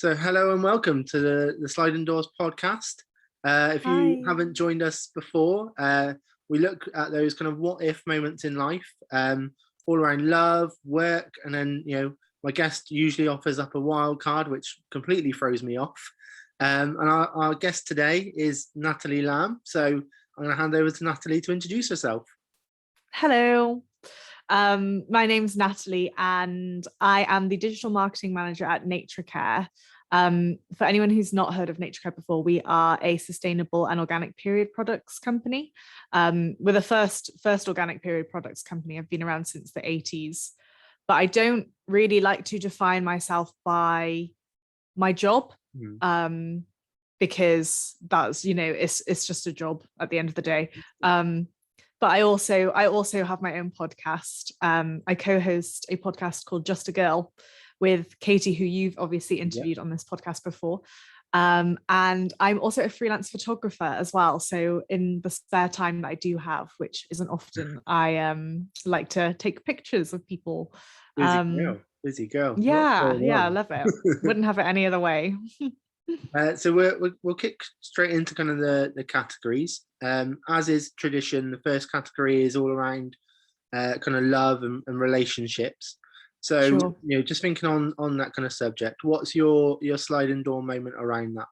So, hello and welcome to the Sliding Doors podcast. If you Hi. haven't joined us before, we look at those kind of what if moments in life, all around love, work, and then, my guest usually offers up a wild card, which completely throws me off. And our guest today is Natalie Lam. So, I'm going to hand over to Natalie to introduce herself. Hello. My name's Natalie and I am the digital marketing manager at Nature Care. For anyone who's not heard of Nature Care before, we are a sustainable and organic period products company. We're the first organic period products company. I've been around since the 80s, but I don't really like to define myself by my job. Because that's, it's just a job at the end of the day. But I also have my own podcast. I co-host a podcast called Just a Girl with Katie, who you've obviously interviewed on this podcast before. And I'm also a freelance photographer as well. So in the spare time that I do have, which isn't often, I like to take pictures of people. Busy girl. Yeah, I love it. Wouldn't have it any other way. So we'll kick straight into kind of the categories. As is tradition, the first category is all around kind of love and relationships. So, Sure. Just thinking on that kind of subject, what's your sliding door moment around that?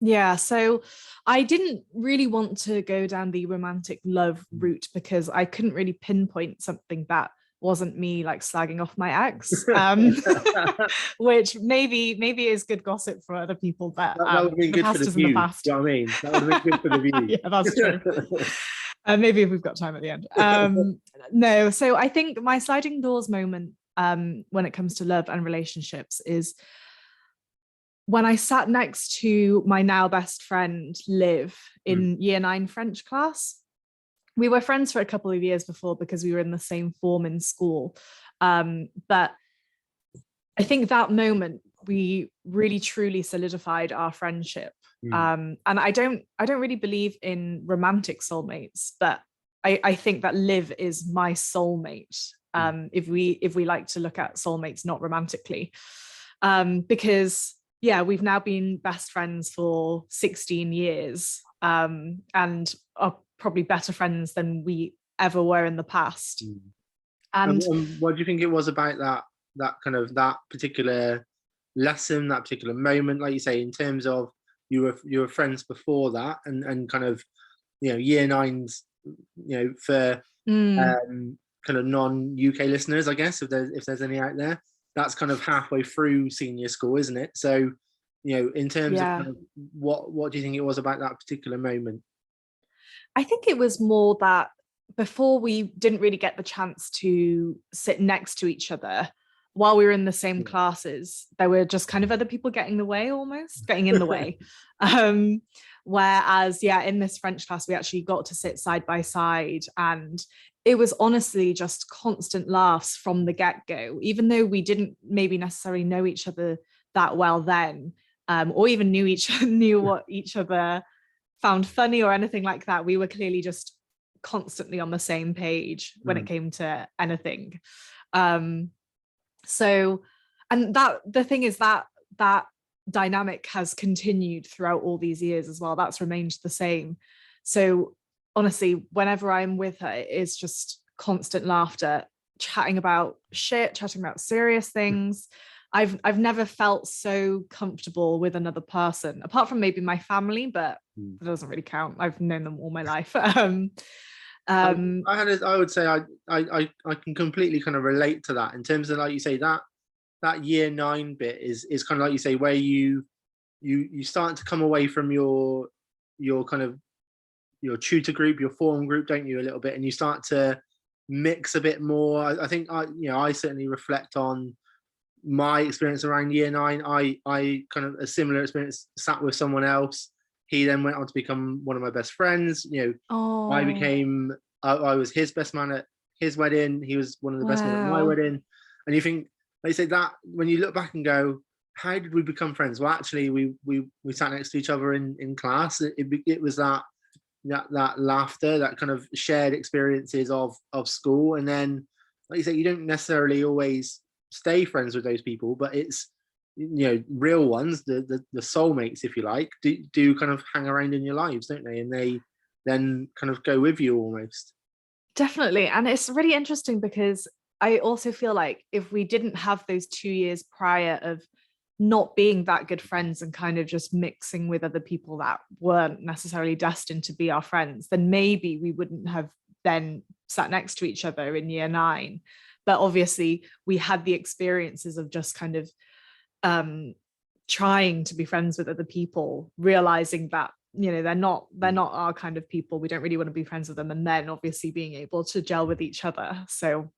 Yeah, so I didn't really want to go down the romantic love route because I couldn't really pinpoint something that wasn't me like slagging off my ex, which maybe is good gossip for other people, but that would have been good for the views. You know what I mean? That would have been good for the views. Yeah, that's true. Maybe if we've got time at the end. No, so I think my sliding doors moment when it comes to love and relationships is when I sat next to my now best friend Liv in year 9 French class. We were friends for a couple of years before because we were in the same form in school. But I think that moment we really truly solidified our friendship. And I don't really believe in romantic soulmates, but I think that Liv is my soulmate. If we like to look at soulmates not romantically, because we've now been best friends for 16 years and are probably better friends than we ever were in the past. And what do you think it was about that particular lesson, that particular moment, like you say, in terms of you were friends before that and kind of, year 9's, for kind of non-UK listeners, I guess, if there's any out there, that's kind of halfway through senior school, isn't it? So, in terms of kind of what do you think it was about that particular moment? I think it was more that before we didn't really get the chance to sit next to each other while we were in the same classes, there were just kind of other people getting in the way. Whereas, in this French class, we actually got to sit side by side, and it was honestly just constant laughs from the get-go, even though we didn't maybe necessarily know each other that well then, or even knew what each other found funny or anything like that. We were clearly just constantly on the same page when it came to anything. So, and that the thing is that dynamic has continued throughout all these years as well. That's remained the same. So honestly, whenever I'm with her, it's just constant laughter, chatting about shit, chatting about serious things. I've never felt so comfortable with another person, apart from maybe my family, but that doesn't really count. I've known them all my life. I would say I can completely kind of relate to that in terms of, like you say, that year 9 bit is kind of like you say, where you start to come away from your kind of your tutor group, your form group, don't you, a little bit, and you start to mix a bit more. I think I certainly reflect on my experience around year 9. I kind of a similar experience, sat with someone else. He then went on to become one of my best friends. I was his best man at his wedding. He was one of the best men at my wedding. And you think, they say that when you look back and go, how did we become friends? Well, actually, we sat next to each other in class. It was that laughter, that kind of shared experiences of school. And then, like you say, you don't necessarily always stay friends with those people, but it's real ones, the soulmates, if you like, do kind of hang around in your lives, don't they? And they then kind of go with you almost. Definitely. And it's really interesting because I also feel like if we didn't have those 2 years prior of not being that good friends and kind of just mixing with other people that weren't necessarily destined to be our friends, then maybe we wouldn't have then sat next to each other in year 9. But obviously we had the experiences of just kind of trying to be friends with other people, realizing that they're not our kind of people, we don't really want to be friends with them, and then obviously being able to gel with each other. So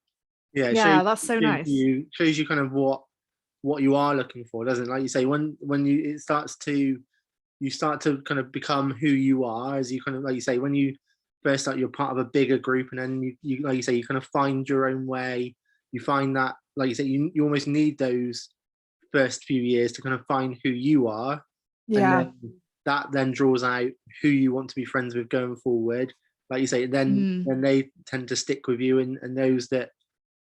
yeah, that's so nice. Shows you kind of what you are looking for, doesn't it? Like you say, when you start to kind of become who you are, as you kind of, like you say, when you first start, you're part of a bigger group, and then you like you say, you kind of find your own way. You find that, like you say, you almost need those first few years to kind of find who you are. Yeah. And that then draws out who you want to be friends with going forward. Like you say, then they tend to stick with you, and those that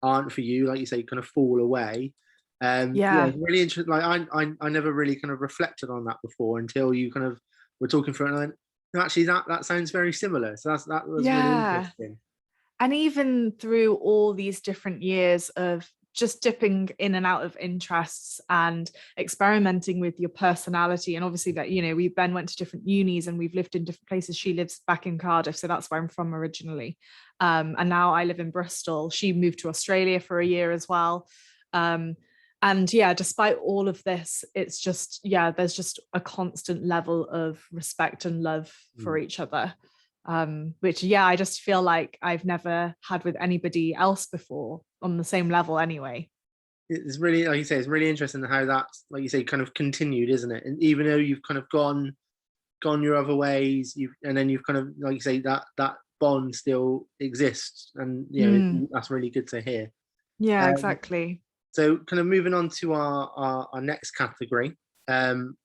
aren't for you, like you say, kind of fall away. Really interesting. Like I never really kind of reflected on that before until you kind of were talking through it, and I went, no, actually that sounds very similar. So that was really interesting. And even through all these different years of just dipping in and out of interests and experimenting with your personality, and obviously that we then went to different unis and we've lived in different places. She lives back in Cardiff, so that's where I'm from originally, and now I live in Bristol. She moved to Australia for a year as well, and yeah, despite all of this, it's just there's just a constant level of respect and love for each other, which I just feel like I've never had with anybody else before on the same level anyway. It's really, like you say, it's really interesting how that's, like you say, kind of continued, isn't it? And even though you've kind of gone your other ways, and then you've kind of, like you say, that bond still exists, and that's really good to hear. Yeah, exactly. So kind of moving on to our next category,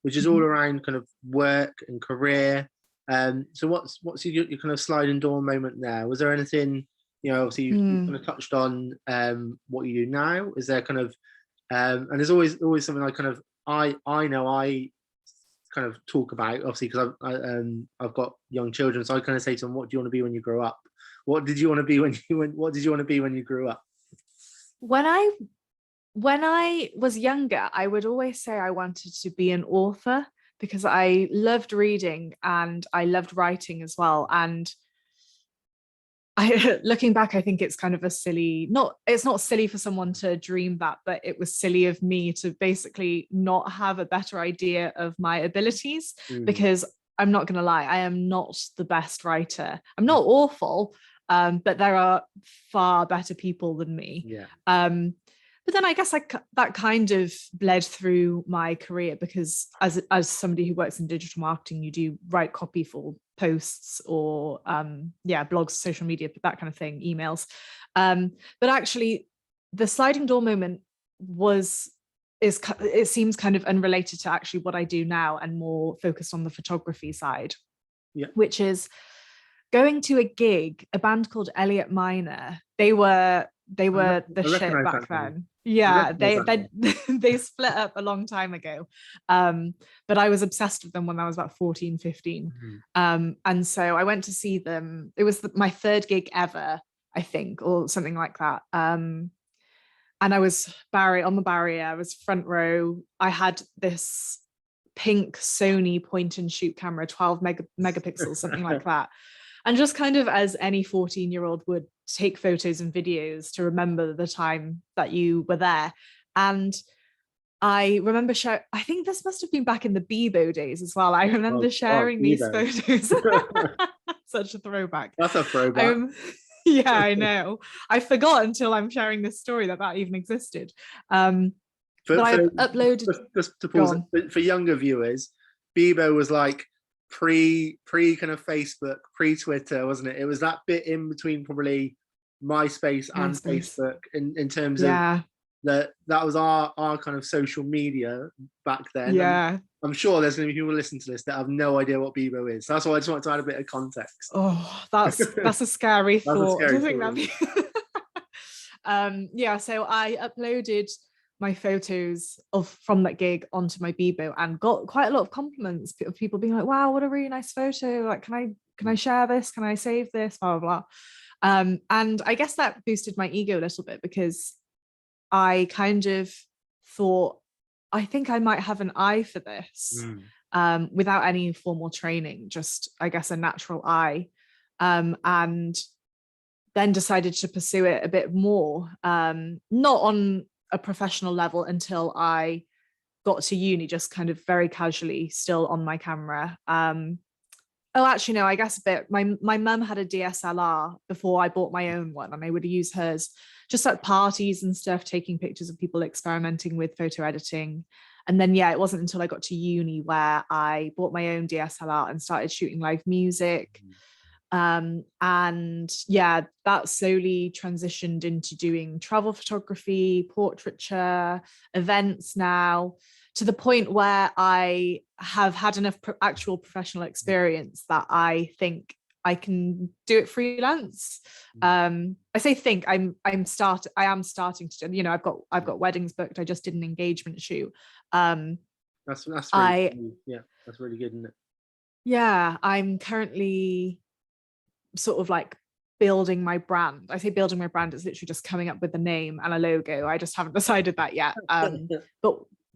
which is all around kind of work and career. So what's your kind of sliding door moment there? Was there anything, obviously you kind of touched on what you do now? Is there kind of and there's always something I kind of I know I kind of talk about, obviously, because I've got young children, so I kind of say to them, what do you want to be when you grow up? What did you want to be when you grew up? When I was younger, I would always say I wanted to be an author because I loved reading and I loved writing as well. And looking back, I think it's kind of it's not silly for someone to dream that, but it was silly of me to basically not have a better idea of my abilities, because I'm not going to lie, I am not the best writer. I'm not awful, but there are far better people than me. But then I guess that kind of bled through my career, because as somebody who works in digital marketing, you do write copy for posts or blogs, social media, that kind of thing, emails. But actually, the sliding door moment it seems kind of unrelated to actually what I do now, and more focused on the photography side, which is going to a gig. A band called Elliot Minor. They were the shit back then. Yeah, they split up a long time ago, but I was obsessed with them when I was about 14, 15. And so I went to see them. It was my third gig ever, I think, or something like that. And I was on the barrier. I was front row. I had this pink Sony point and shoot camera, 12 megapixels, something like that. And just kind of, as any 14-year-old would, take photos and videos to remember the time that you were there. And I remember I think this must have been back in the Bebo days as well. I remember sharing these photos. Such a throwback. That's a throwback. Yeah, I know. I forgot until I'm sharing this story that even existed. But I uploaded. Just to pause, for younger viewers, Bebo was like pre kind of Facebook, pre Twitter, wasn't it? It was that bit in between probably MySpace and Facebook in terms of that was our kind of social media back then. Yeah. And I'm sure there's going to be people listening to this that have no idea what Bebo is. So that's why I just wanted to add a bit of context. Oh, that's a scary thought. So I uploaded my photos from that gig onto my Bebo and got quite a lot of compliments of people being like, wow, what a really nice photo, like can I share this, can I save this, blah blah blah. And I guess that boosted my ego a little bit, because I kind of thought, I think I might have an eye for this, without any formal training, just I guess a natural eye, and then decided to pursue it a bit more, not on a professional level until I got to uni, just kind of very casually still on my camera. Oh, actually, no, I guess a bit. My mum had a DSLR before I bought my own one, and I would use hers just at parties and stuff, taking pictures of people experimenting with photo editing. And then, yeah, it wasn't until I got to uni where I bought my own DSLR and started shooting live music. And yeah, that slowly transitioned into doing travel photography, portraiture, events now, to the point where I have had enough actual professional experience that I think I can do it freelance. I say think, I am starting to, you know, I've got weddings booked. I just did an engagement shoot. That's really cool. Yeah, that's really good, isn't it? Yeah, I'm currently sort of like building my brand. I say building my brand, it's literally just coming up with a name and a logo. I just haven't decided that yet.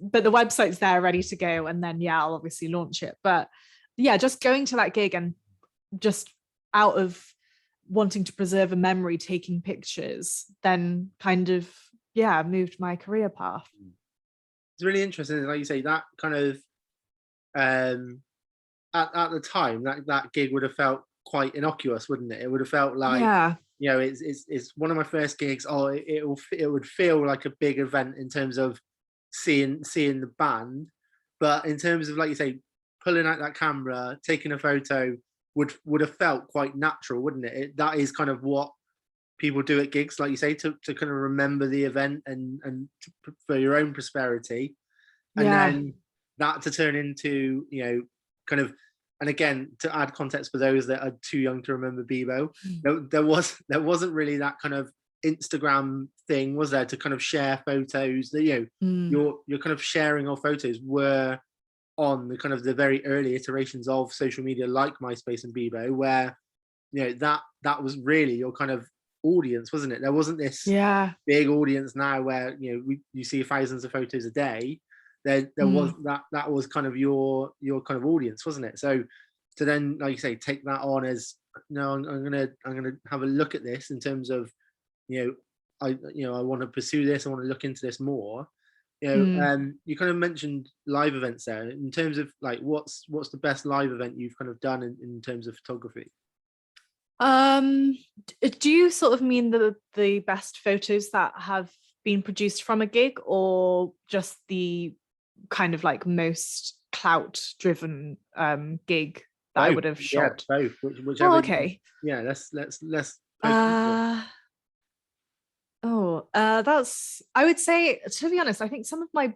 But the website's there ready to go, and then yeah, I'll obviously launch it. But yeah, just going to that gig and just out of wanting to preserve a memory, taking pictures, then kind of moved my career path. It's really interesting, like you say, that kind of at the time that gig would have felt quite innocuous, wouldn't it? It would have felt like, you know, it's one of my first gigs. Oh, it would feel like a big event in terms of seeing the band, but in terms of, like you say, pulling out that camera, taking a photo would have felt quite natural, wouldn't it? That is kind of what people do at gigs, like you say, to kind of remember the event and for your own prosperity, and then that to turn into, you know, kind of. And again, to add context for those that are too young to remember Bebo, there wasn't really that kind of Instagram thing, was there, to kind of share photos? That, you know, your kind of sharing of photos were on the kind of the very early iterations of social media like MySpace and Bebo, where, you know, that was really your kind of audience, wasn't it? There wasn't this big audience now where, you know, you see thousands of photos a day. There was that was kind of your kind of audience, wasn't it? So to then, like you say, take that on as, no, I'm gonna have a look at this in terms of, you know, I want to pursue this, I want to look into this more. You know, you kind of mentioned live events there. In terms of like, what's the best live event you've kind of done in terms of photography? Do you sort of mean the best photos that have been produced from a gig, or just the kind of like most clout driven gig that I would have shot? Yeah, both. Whichever. Oh, okay. Yeah, let's that's I would say, to be honest, I think some of my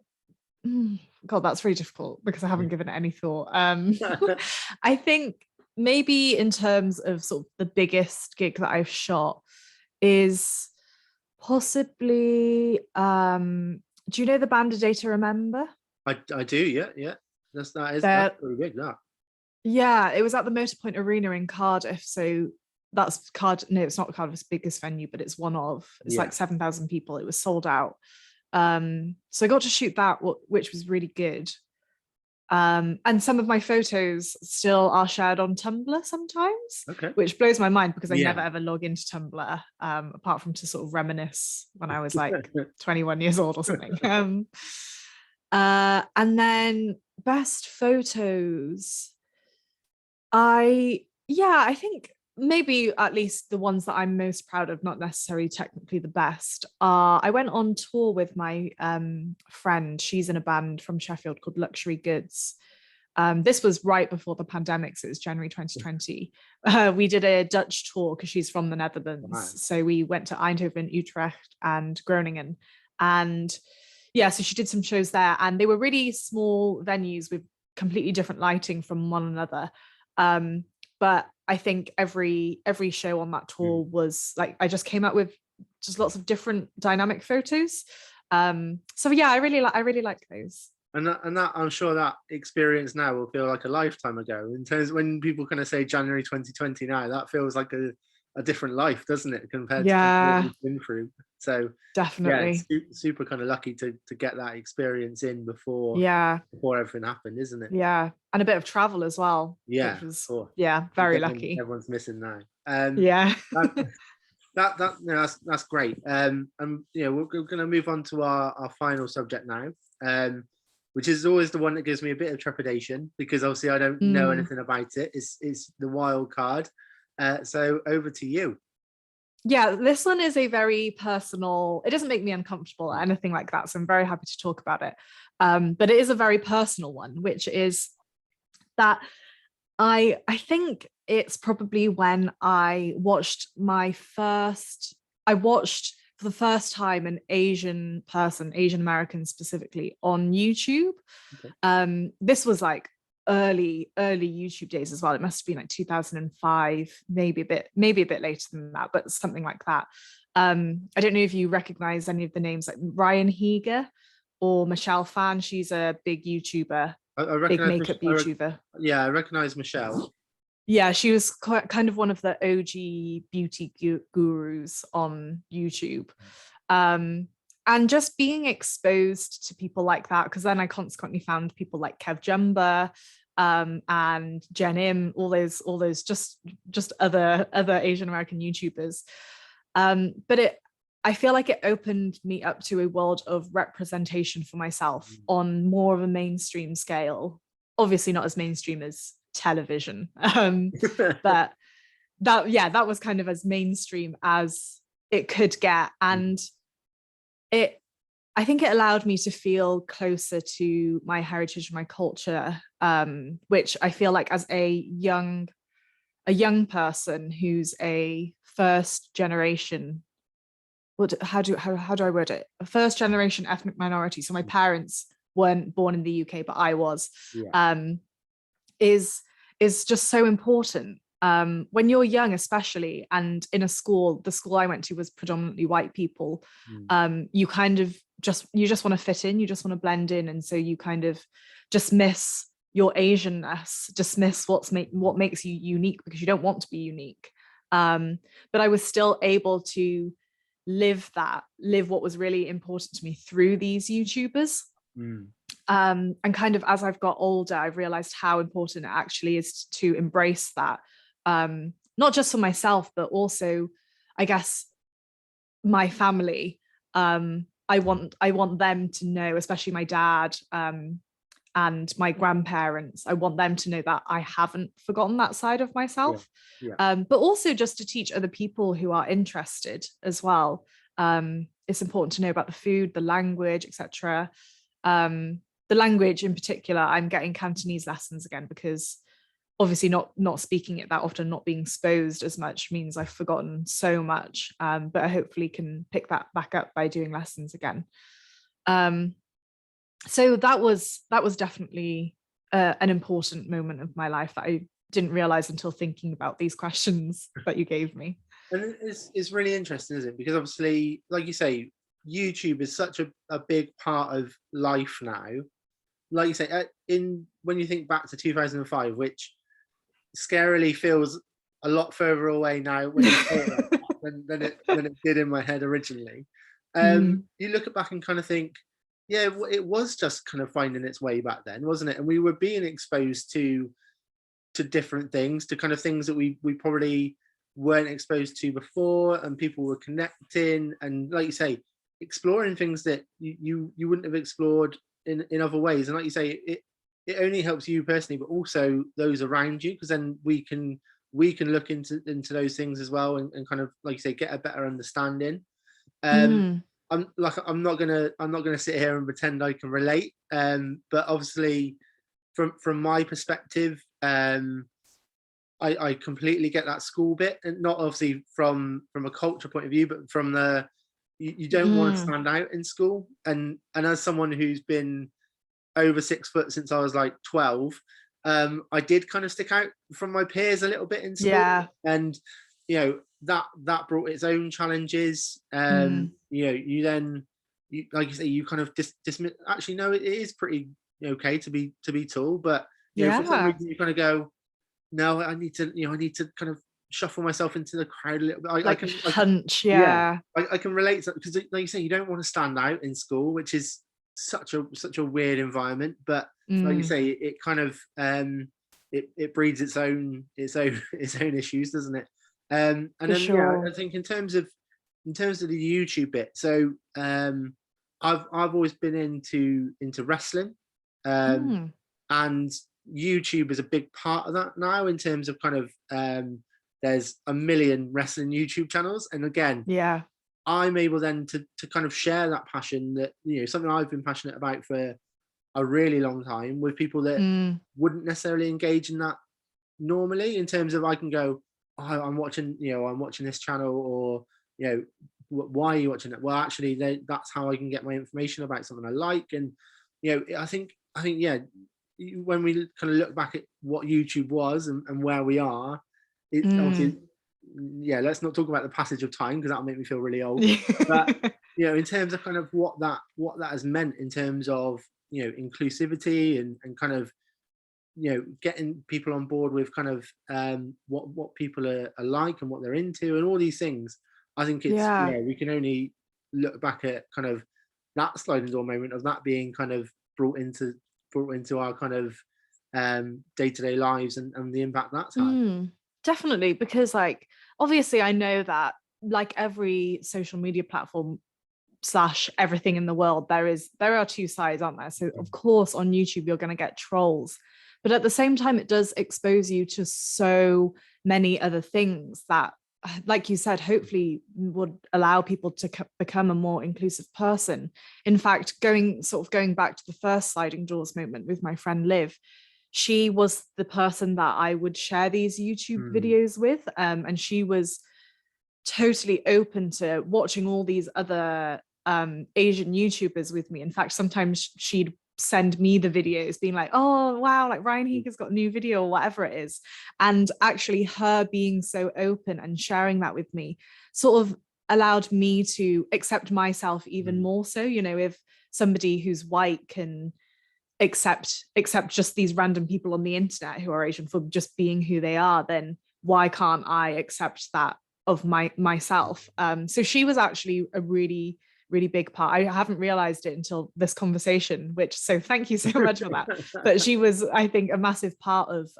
God, that's really difficult because I haven't given it any thought. I think maybe in terms of sort of the biggest gig that I've shot is possibly do you know the band A Day to Remember? I do, yeah. That's pretty big, that. Yeah, it was at the Motorpoint Arena in Cardiff. So that's no, it's not Cardiff's biggest venue, but it's one of. It's like 7,000 people. It was sold out. So I got to shoot that, which was really good. And some of my photos still are shared on Tumblr sometimes, which blows my mind because I never ever log into Tumblr, apart from to sort of reminisce when I was like 21 years old or something. And then best photos, I think maybe at least the ones that I'm most proud of, not necessarily technically the best, I went on tour with my friend. She's in a band from Sheffield called Luxury Goods. This was right before the pandemic, so it was January 2020. We did a Dutch tour because she's from the Netherlands. Wow. So we went to Eindhoven, Utrecht, and Groningen. And yeah, so she did some shows there, and they were really small venues with completely different lighting from one another. But I think every show on that tour was like, I just came up with just lots of different dynamic photos. So yeah, I really like those. And that I'm sure that experience now will feel like a lifetime ago. In terms when people kind of say January 2020 now, that feels like a different life, doesn't it, compared to kind of what Yeah, we've been through. So yeah, it's definitely. super kind of lucky to get that experience in before Yeah, everything happened, isn't it? yeah, and a bit of travel as well, Yeah, which of was, course. yeah, Which very lucky. everyone's missing now. Yeah. That, that's great. And we're going to move on to our final subject now, which is always the one that gives me a bit of trepidation because obviously I don't know Mm. anything about it. It's the wild card. So over to you. Yeah, this one is a very personal, it doesn't make me uncomfortable or anything like that, so I'm very happy to talk about it. But it is a very personal one, which is that I think it's probably when I watched for the first time an Asian person, Asian American specifically, on YouTube. Okay. This was like early YouTube days as well. It must have been like 2005, maybe a bit later than that, but something like that. I don't know if you recognize any of the names, like Ryan Heger or Michelle Phan. She's a big YouTuber, I big recognize makeup YouTuber. I recognize Michelle. Yeah, she was kind of one of the OG beauty gurus on YouTube. And just being exposed to people like that, because then I consequently found people like Kev Jumba, and Jen Im, all those just other Asian American YouTubers. But I feel like it opened me up to a world of representation for myself on more of a mainstream scale. Obviously not as mainstream as television, but that was kind of as mainstream as it could get. And I think it allowed me to feel closer to my heritage, my culture, which I feel like as a young person who's a first generation, how do I word it? A first generation ethnic minority. So my parents weren't born in the UK, but I was. Yeah. Is just so important. When you're young, especially, and in a school, the school I went to was predominantly white people. You kind of just want to fit in, you just want to blend in, and so you kind of dismiss your Asianness, dismiss what makes you unique because you don't want to be unique. But I was still able to live what was really important to me through these YouTubers. And kind of as I've got older, I've realized how important it actually is to embrace that, not just for myself, but also, I guess, my family. I want them to know, especially my dad, and my grandparents. I want them to know that I haven't forgotten that side of myself. But also just to teach other people who are interested as well. It's important to know about the food, the language, etc. The language in particular, I'm getting Cantonese lessons again because obviously not speaking it that often, not being exposed as much means I've forgotten so much, but I hopefully can pick that back up by doing lessons again. So that was definitely an important moment of my life that I didn't realize until thinking about these questions that you gave me. And it's really interesting, isn't it? Because obviously, like you say, YouTube is such a big part of life now. Like you say, when you think back to 2005, which scarily feels a lot further away now when you say that than it did in my head originally. You look back and kind of think, yeah, it was just kind of finding its way back then, wasn't it? And we were being exposed to different things, to kind of things that we probably weren't exposed to before, and people were connecting and, like you say, exploring things that you wouldn't have explored in other ways. And like you say, it only helps you personally, but also those around you, because then we can look into those things as well, and kind of, like you say, get a better understanding. I'm not gonna sit here and pretend I can relate, but obviously from my perspective, I completely get that school bit, and not obviously from a culture point of view, but from the you don't want to stand out in school, and as someone who's been over 6 foot since I was like 12, I did kind of stick out from my peers a little bit in school, and that brought its own challenges. You then you, like you say, you kind of dismiss. Actually, no, it is pretty okay to be tall, but for some Yeah. reason you kind of go, no, I need to, I need to kind of shuffle myself into the crowd a little bit. Like I hunch, yeah, yeah. I can relate to, because like you say, you don't want to stand out in school, which is such a weird environment. But like you say, it kind of it breeds its own its own issues, doesn't it? And For then sure. I think in terms of the YouTube bit, so I've always been into wrestling, Mm, and YouTube is a big part of that now, in terms of kind of there's a million wrestling YouTube channels, and again, yeah. I'm able then to kind of share that passion, that something I've been passionate about for a really long time, with people that Mm, wouldn't necessarily engage in that normally, in terms of, I can go, oh, I'm watching this channel, or why are you watching it? Well, actually, that's how I can get my information about something I like. And I think yeah, when we kind of look back at what YouTube was, and where we are, it mm. obviously, yeah, let's not talk about the passage of time, because that'll make me feel really old. But in terms of kind of what that has meant in terms of inclusivity, and kind of getting people on board with kind of what people are like, and what they're into, and all these things. I think it's, Yeah. we can only look back at kind of that sliding door moment, of that being kind of brought into our kind of day-to-day lives, and the impact that's had. Definitely, because like obviously I know that like every social media platform slash everything in the world, there are two sides, aren't there? So of course on YouTube you're going to get trolls, but at the same time it does expose you to so many other things that, like you said, hopefully would allow people to become a more inclusive person. In fact, going back to the first sliding doors moment with my friend Liv, she was the person that I would share these YouTube videos with, and she was totally open to watching all these other Asian YouTubers with me. In fact, sometimes she'd send me the videos being like, oh wow, like Ryan Heek has got a new video, or whatever it is. And actually her being so open and sharing that with me sort of allowed me to accept myself even more. So if somebody who's white can accept just these random people on the internet who are Asian for just being who they are, then why can't I accept that of myself? So she was actually a really, really big part. I haven't realized it until this conversation, so thank you so much for that. But she was, I think, a massive part of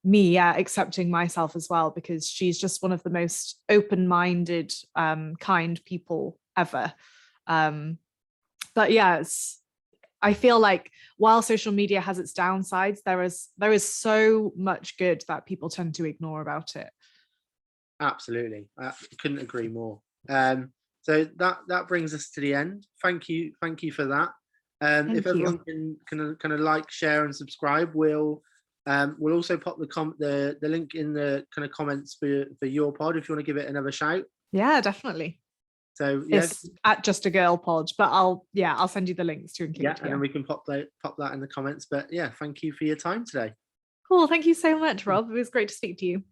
me accepting myself as well, because she's just one of the most open-minded, kind people ever. But yeah, I feel like while social media has its downsides, there is so much good that people tend to ignore about it. Absolutely, I couldn't agree more. So that brings us to the end. Thank you for that. If Thank everyone you. can kind of like, share, and subscribe, we'll also pop the link in the kind of comments for your pod, if you want to give it another shout. Yeah, definitely. So yeah, it's at Just a Girl Pod, but I'll send you the links to include. Yeah, and then we can pop that in the comments. But yeah, thank you for your time today. Cool. Thank you so much, Rob. It was great to speak to you.